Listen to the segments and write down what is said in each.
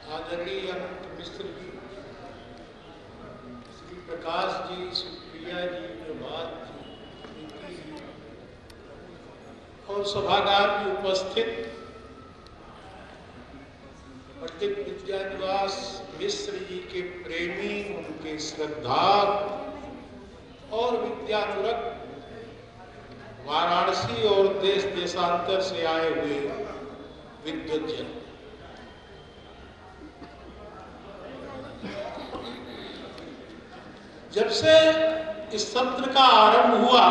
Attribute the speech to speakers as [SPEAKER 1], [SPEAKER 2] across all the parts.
[SPEAKER 1] आदरणीय अनंत मिश्र जी, श्री प्रकाश जी, सुप्रिया जी, प्रभात जी, नीति जी और सभागार में उपस्थित पंडित विद्यानिवास मिश्र जी के प्रेमी, उनके श्रद्धालु और विद्यानुरक्त वाराणसी और देश देशांतर से आए हुए विद्वज्जन, जब से इस सत्र का आरंभ हुआ,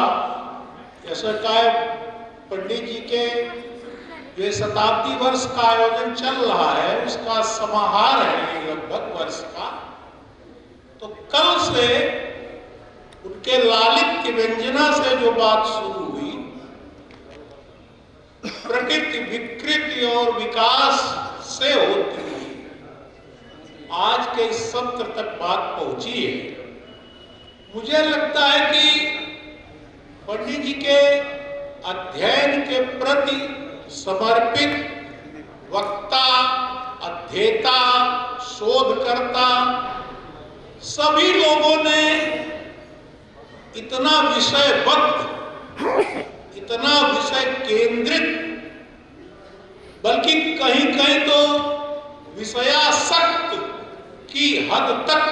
[SPEAKER 1] ऐसा काय पंडित जी के जो शताब्दी वर्ष का आयोजन चल रहा है उसका समाहार है लगभग वर्ष का, तो कल से उनके लालित्य व्यंजना से जो बात शुरू हुई, प्रकृति विकृति और विकास से होती हुई आज के इस सत्र तक बात पहुंची है। मुझे लगता है कि पंडित जी के अध्ययन के प्रति समर्पित वक्ता, अध्येता, शोधकर्ता सभी लोगों ने इतना विषयबद्ध, इतना विषय केंद्रित, बल्कि कहीं कहीं तो विषयासक्त की हद तक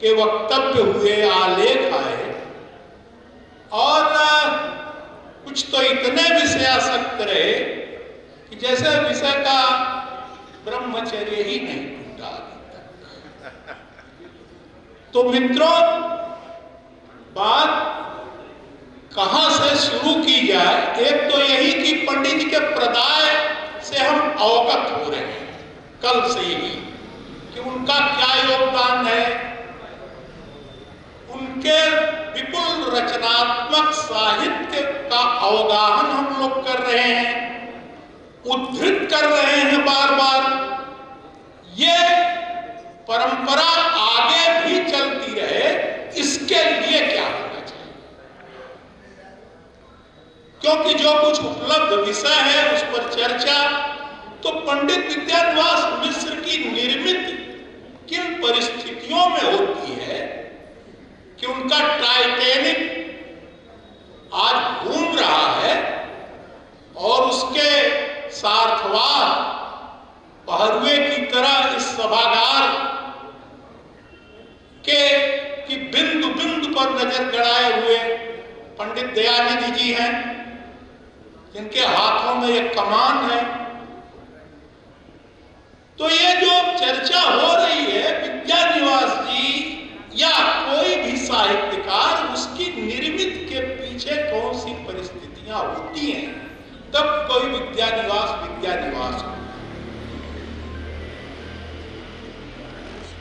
[SPEAKER 1] के वक्तव्य हुए, आलेख आए, और कुछ तो इतने विषयासक्त रहे कि जैसे विषय का ब्रह्मचर्य ही नहीं टूटा अभी तक। तो मित्रों, बात कहां से शुरू की जाए? एक तो यही कि पंडित जी के प्रदाय से हम अवगत हो रहे हैं कल से ही कि उनका क्या योगदान है, उनके विपुल रचनात्मक साहित्य का अवगाहन हम लोग कर रहे हैं, उद्धृत कर रहे हैं बार बार। ये परंपरा आगे भी चलती रहे, इसके लिए क्या होना चाहिए? क्योंकि जो कुछ उपलब्ध विषय है उस पर चर्चा, तो पंडित विद्यानिवास मिश्र की निर्मित किन परिस्थितियों में होती है कि उनका टाइटैनिक आज घूम रहा है और उसके सार्थवाद पहरुए की तरह इस सभागार के कि बिंदु बिंदु पर नजर गड़ाए हुए पंडित दयानिधि जी हैं, जिनके हाथों में एक कमान है। तो ये जो चर्चा हो रही है, विद्यानिवास जी या कोई भी साहित्यकार, उसकी निर्मित के पीछे कौन सी परिस्थितियां होती हैं तब कोई विद्यानिवास हो।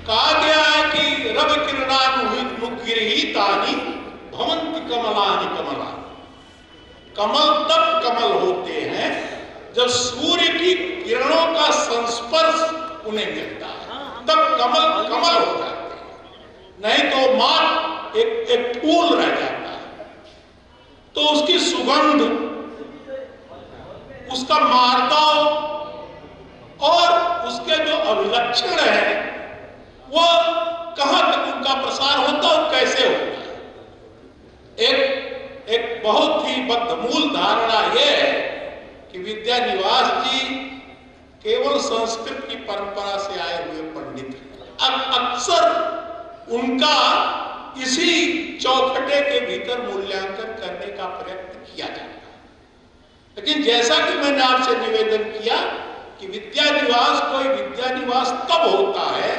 [SPEAKER 1] कहा गया है कि रव किरणानुगृहीतानि भवन्ति कमलानि कमलानि। कमल तब कमल होते हैं जब सूर्य की किरणों का संस्पर्श उन्हें मिलता है, तब कमल कमल हो जाता है, नहीं तो मात्र एक फूल रह जाता है। तो उसकी सुगंध, उसका मार्दव और उसके जो अभिलक्षण है वो कहां तक उनका प्रसार होता है और कैसे होता है? एक बहुत ही बद्धमूल धारणा यह है कि विद्यानिवास जी केवल संस्कृत की परंपरा से आए हुए पंडित हैं। अब अक्सर उनका इसी चौखटे के भीतर मूल्यांकन करने का प्रयत्न किया जाता है। लेकिन जैसा कि मैंने आपसे निवेदन किया कि विद्यानिवास कोई विद्यानिवास तब होता है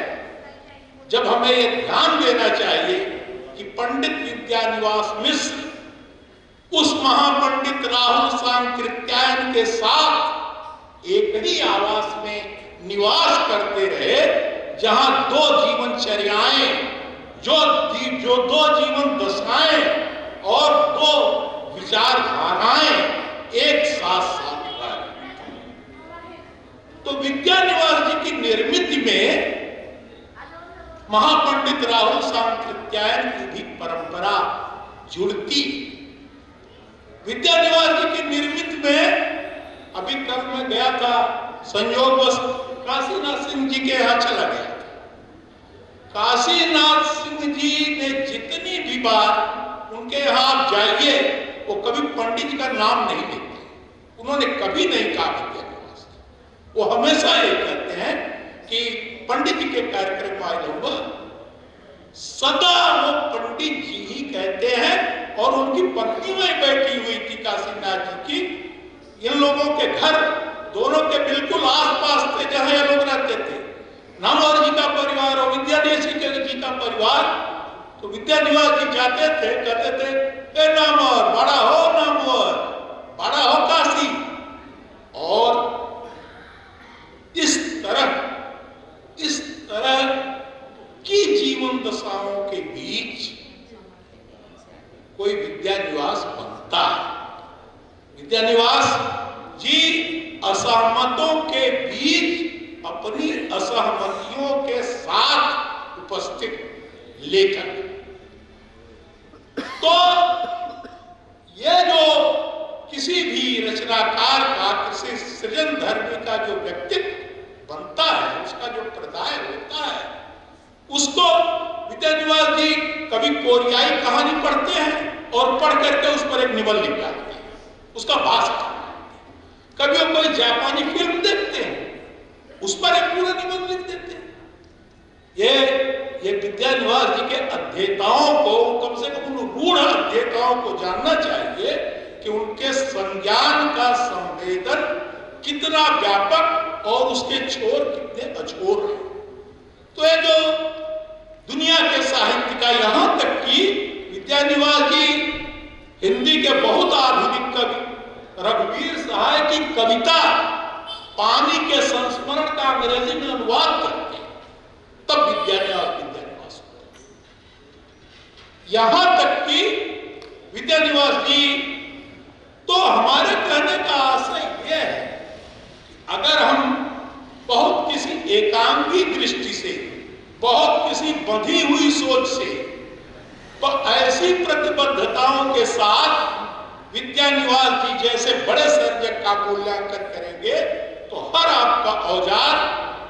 [SPEAKER 1] जब हमें यह ध्यान देना चाहिए कि पंडित विद्यानिवास मिश्र उस महापंडित राहुल सांकृत्यायन के साथ एक ही आवास में निवास करते रहे, जहां दो जीवनचर्याएं, जो दो जीवन दशाएं और दो विचारधाराएं एक साथ तो विद्यानिवास जी की निर्मित में महापंडित राहुल सांकृत्यायन की भी परंपरा जुड़ती। विद्यानिवास जी की निर्मित में अभी कल मैं गया था, संयोगवश काशीनाथ सिंह जी के यहाँ चला गया। काशीनाथ सिंह जी ने जितनी भी बार उनके यहाँ आप जाइए, वो कभी पंडित जी का नाम नहीं लेते, उन्होंने कभी नहीं कहा विद्यानिवास। वो हमेशा ये कहते हैं कि पंडित जी के कार्यक्रम आए लूंगा, सदा वो पंडित जी ही कहते हैं। और उनकी पत्नी वहीं बैठी हुई थी काशीनाथ जी की। इन लोगों के घर दोनों के बिल्कुल आसपास थे जहां ये लोग रहते थे। नामवर जी का परिवार और विद्यानिवास जी का परिवार। तो विद्यानिवास जी जाते थे, कहते थे ए नामवर बड़ा हो, नामवर बड़ा हो काशी। और इस तरह की जीवन दशाओं के बीच कोई विद्यानिवास बनता है। विद्यानिवास जी असहमतों के बीच अपनी असहमतियों के साथ उपस्थित लेकर, तो ये जो किसी भी रचनाकार का, किसी सृजन धर्मी का जो व्यक्तित्व बनता है, उसका जो प्रदाय होता है, उसको विद्यानिवास जी कभी कोरियाई कहानी पढ़ते हैं और पढ़ करके उस पर एक निबंध लिख डालते हैं, उसका भाषा। कभी वो कोई जापानी फिल्म देखते हैं, उस पर एक पूरा निबंध लिख देते हैं। ये विद्यानिवास जी के अध्येताओं को, कम से कम उन रूढ़ अध्येताओं को जानना चाहिए कि उनके संज्ञान का संवेदन कितना व्यापक और उसके छोर कितने अछोर हैं। तो ये जो दुनिया के साहित्य का, यहां तक कि विद्यानिवास जी हिंदी के बहुत आधुनिक कवि रघुवीर सहाय की कविता पानी के संस्मरण का अंग्रेजी में अनुवाद करते हैं, तब विद्यानिवास यहां तक कि विद्यानिवास जी, तो हमारे कहने का आशय यह है, अगर हम बहुत किसी एकांगी दृष्टि से, बहुत किसी बंधी हुई सोच से, तो ऐसी प्रतिबद्धताओं के साथ विद्यानिवास जी जैसे बड़े सर्जक का मूल्यांकन करेंगे, तो हर आपका औजार,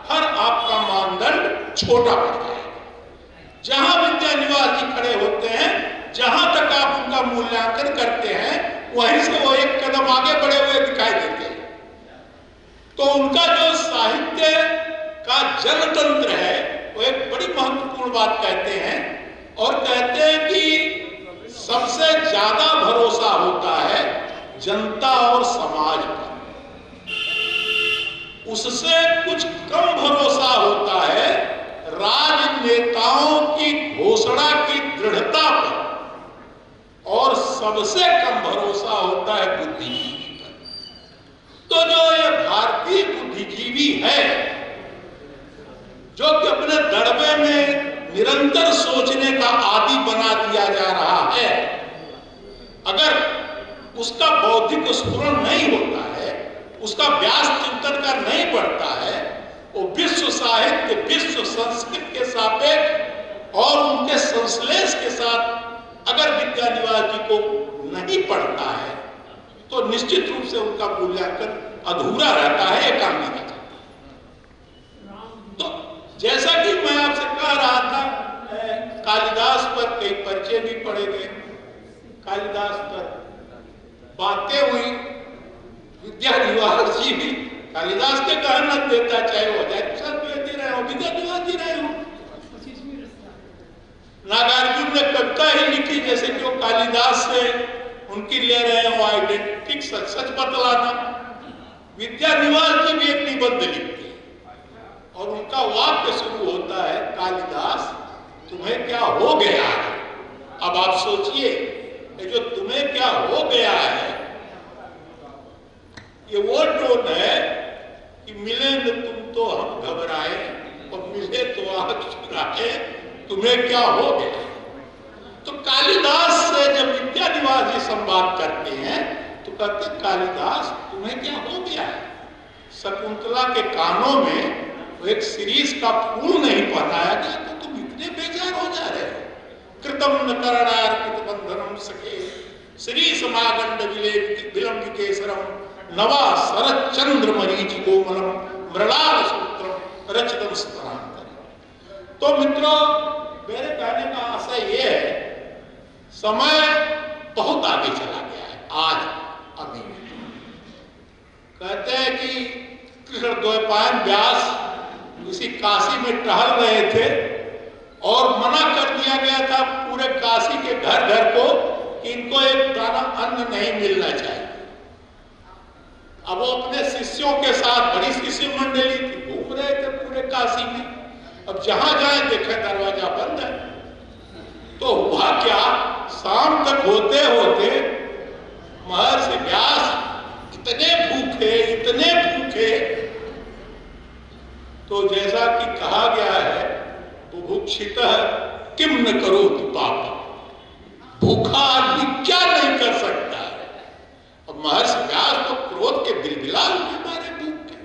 [SPEAKER 1] हर आपका मानदंड छोटा पड़ जाएगा। जहां विद्यानिवास जी खड़े होते हैं, जहां तक आप उनका मूल्यांकन करते हैं, वहीं से वो एक कदम आगे बढ़े हुए दिखाई देते हैं। तो उनका जो साहित्य का जनतंत्र है, वो एक बड़ी महत्वपूर्ण बात कहते हैं, और कहते हैं कि सबसे ज्यादा भरोसा होता है जनता और समाज पर, उससे कुछ कम भरोसा होता है राजनेताओं की घोषणा की दृढ़ता पर, और सबसे कम भरोसा होता है बुद्धिजीवी पर। तो जो ये भारतीय बुद्धिजीवी है, जो कि अपने दड़बे में निरंतर सोचने का आदी बना दिया जा रहा है, अगर उसका बौद्धिक स्फुरण नहीं होता है, उसका व्यास चिंतन का नहीं बढ़ता है, वो विश्व साहित्य, विश्व संस्कृत के सापेक्ष और उनके संश्लेष के साथ अगर विद्यानिवास जी को नहीं पढ़ता है, तो निश्चित रूप से उनका मूल्यांकन अधूरा रहता है, एकांगी का। तो जैसा कि मैं आपसे कह रहा था, कालिदास पर कई पर्चे भी पढ़े गए, कालिदास पर बातें हुई, विद्यानिवास जी भी कालिदास के कहना देता, चाहे वो दे रहे हो, विद्यानिवास जी रहे हो। नागार्जुन ने कविता ही लिखी, जैसे कि वो कालिदास से उनकी ले रहे हो आइडेंटिटी, सच बतलाना। विद्यानिवास जी भी एक निबंध लिखते हैं, और उनका वाक्य शुरू होता है, कालिदास तुम्हें क्या हो गया है। अब आप सोचिए, जो तुम्हें क्या हो गया है, ये वो टोन है कि मिले न तुम तो हम घबराए, और मिले तो आप चुराए, तुम्हें क्या हो गया। तो कालिदास से जब विद्यानिवास जी संवाद करते हैं, तो कहते कालिदास तुम्हें क्या हो गया है। शकुंतला के कानों में वो एक शिरीष का फूल नहीं पहनाया गया, तो तुम इतने बेजार हो जा रहे हो। कृतम न करणार्पित बंधनम सखे शिरीष मागंड विलंब केसरम नवा शरद चंद्र मरीचि कोमलम मृणाल सूत्रम सुरक्षितम स्थानांतरण। तो मित्रों, मेरे कहने का आशय ये है, समय बहुत आगे चला गया है। आज अभी कहते हैं कि कृष्ण द्वैपायन व्यास किसी काशी में टहल रहे थे और मना कर दिया गया था पूरे काशी के घर घर को कि इनको एक दाना अन्न नहीं मिलना चाहिए। अब वो अपने शिष्यों के साथ, बड़ी शिष्य मंडली थी, घूम रहे थे पूरे काशी में। अब जहां जाए देखे दरवाजा बंद है। तो हुआ क्या, शाम तक होते होते महर्षि व्यास इतने भूखे, तो जैसा कि कहा गया है, बुभुक्षितः किम न करोति पापम, भूखा आदमी क्या नहीं कर सकता है। अब महर्षि व्यास तो क्रोध के बिलबिला उठे मारे भूख के,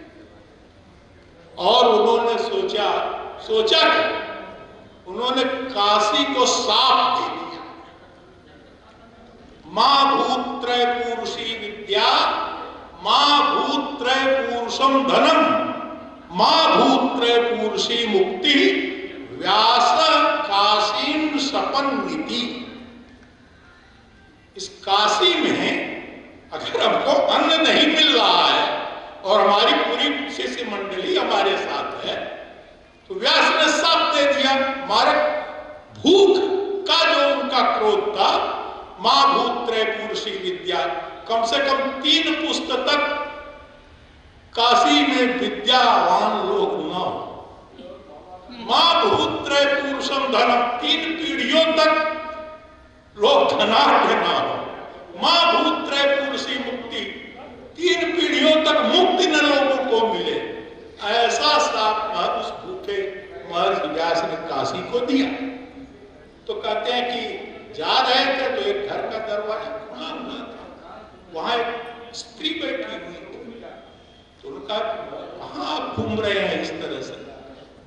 [SPEAKER 1] और उन्होंने सोचा कि उन्होंने काशी को साफ दे दिया। मां भूत्रय पूरुषी विद्या, मां भूत्रय पूरुषम धनम, मां भूत्रय पूरुषी मुक्ति, व्यास काशीम सपन्निति। इस काशी में अगर हमको अन्न नहीं मिल रहा है और हमारी पूरी शिष्य मंडली हमारे साथ है, तो व्यास ने साफ दे दिया। मारे भूख का जो उनका क्रोध था, मां भूत्रय पूरुषी विद्या, कम से कम 3 पुस्त तक काशी में विद्यावान लोग न हो। मां भूत्रय पुरुषम धनम, 3 पीढ़ियों तक लोग धनाढ़ न हो। मां भूत्रय पुरुषी मुक्ति, 3 पीढ़ियों तक मुक्ति न लोगों को मिले। ऐसा श्राप उस भूखे महर्षि व्यास ने काशी को दिया। तो कहते हैं कि जा रहे थे तो एक घर का दरवाजा खुला हुआ था, वहां एक स्त्री बैठी हुई थी। तो उनका कहां आप घूम रहे हैं इस तरह से,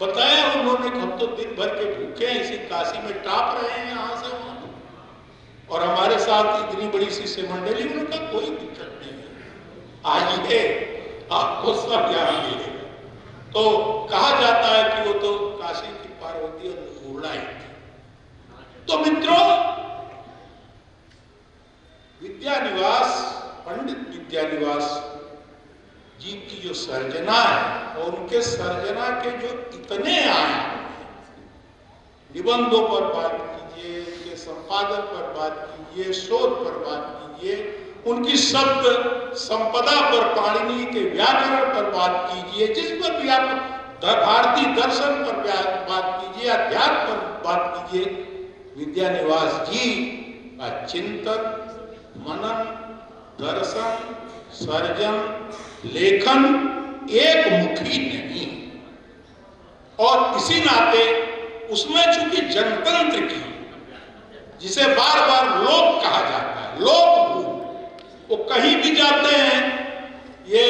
[SPEAKER 1] बताया उन्होंने, हम तो दिन भर के भूखे हैं, इसी काशी में टाप रहे हैं यहाँ से वहां, और हमारे साथ इतनी बड़ी शिष्य मंडली। उनका कोई दिक्कत नहीं है, आइए आपको सब यहाँ मिलेगा। तो कहा जाता है कि वो तो काशी की पार्वती और अन्नपूर्णा ही थी। तो मित्रों, विद्यानिवास, पंडित विद्यानिवास जी की जो सर्जना है, और उनके सर्जना के जो इतने आयाम हैं, निबंधों पर बात कीजिए, उनके संपादन पर बात कीजिए, शोध पर बात कीजिए, उनकी शब्द संपदा पर, पाणिनि के व्याकरण पर बात कीजिए, जिस पर भी आप भारतीय दर्शन पर बात कीजिए, अध्यात्म पर बात कीजिए, विद्यानिवास जी का चिंतन, मनन, दर्शन, सर्जन, लेखन एक मुखी नहीं। और इसी नाते उसमें चूंकि जनतंत्र की, जिसे बार बार लोक कहा जाता है, लोक भूमि, वो कहीं भी जाते हैं। ये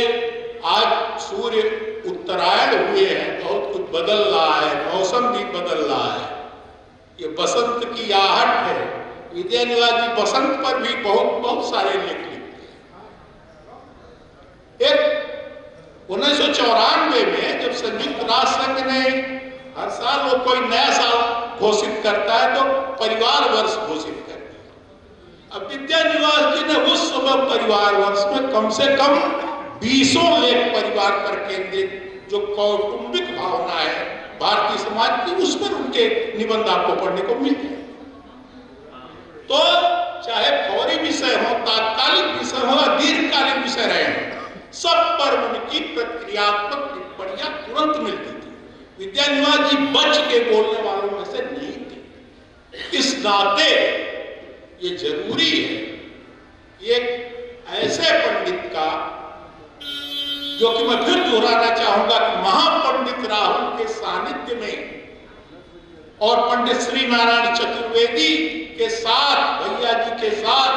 [SPEAKER 1] आज सूर्य उत्तरायण हुए हैं, बहुत कुछ बदल रहा है, मौसम भी बदल रहा है, ये बसंत की आहट है। विद्यानिवास जी बसंत पर भी बहुत सारे लेख लिखते हैं। एक 1994 में जब संयुक्त राष्ट्र संघ ने हर साल वो कोई नया साल घोषित करता है तो परिवार वर्ष घोषित करता है। अब विद्यानिवास जी ने उस समय परिवार वर्ष में कम से कम 20 लेख परिवार पर केंद्रित, जो कौटुंबिक भावना है भारतीय समाज की, उस पर उनके निबंध आपको पढ़ने को मिलते हैं। तो चाहे फौरी विषय हो, तात्कालिक विषय हो, दीर्घकालीन विषय रहे, सब पर उनकी प्रक्रियात्मक टिप्पणियां तुरंत मिलती थी। विद्यानिवास जी बच के बोलने वालों में से नहीं थे। इस नाते ये जरूरी है एक ऐसे पंडित का, जो कि मैं फिर दोहराना चाहूंगा कि महापंडित राहुल के सानिध्य में और पंडित श्री नारायण चतुर्वेदी के साथ, भैया जी के साथ,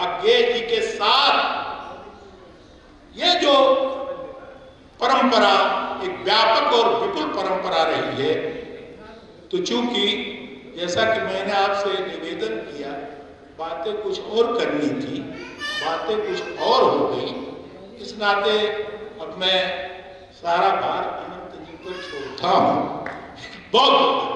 [SPEAKER 1] अज्ञे जी के साथ, ये जो परंपरा एक व्यापक और विपुल परंपरा रही है। तो चूंकि जैसा कि मैंने आपसे निवेदन किया, बातें कुछ और करनी थी, बातें कुछ और हो गई, इस नाते अब मैं सारा भार अनंत जी था बौद्ध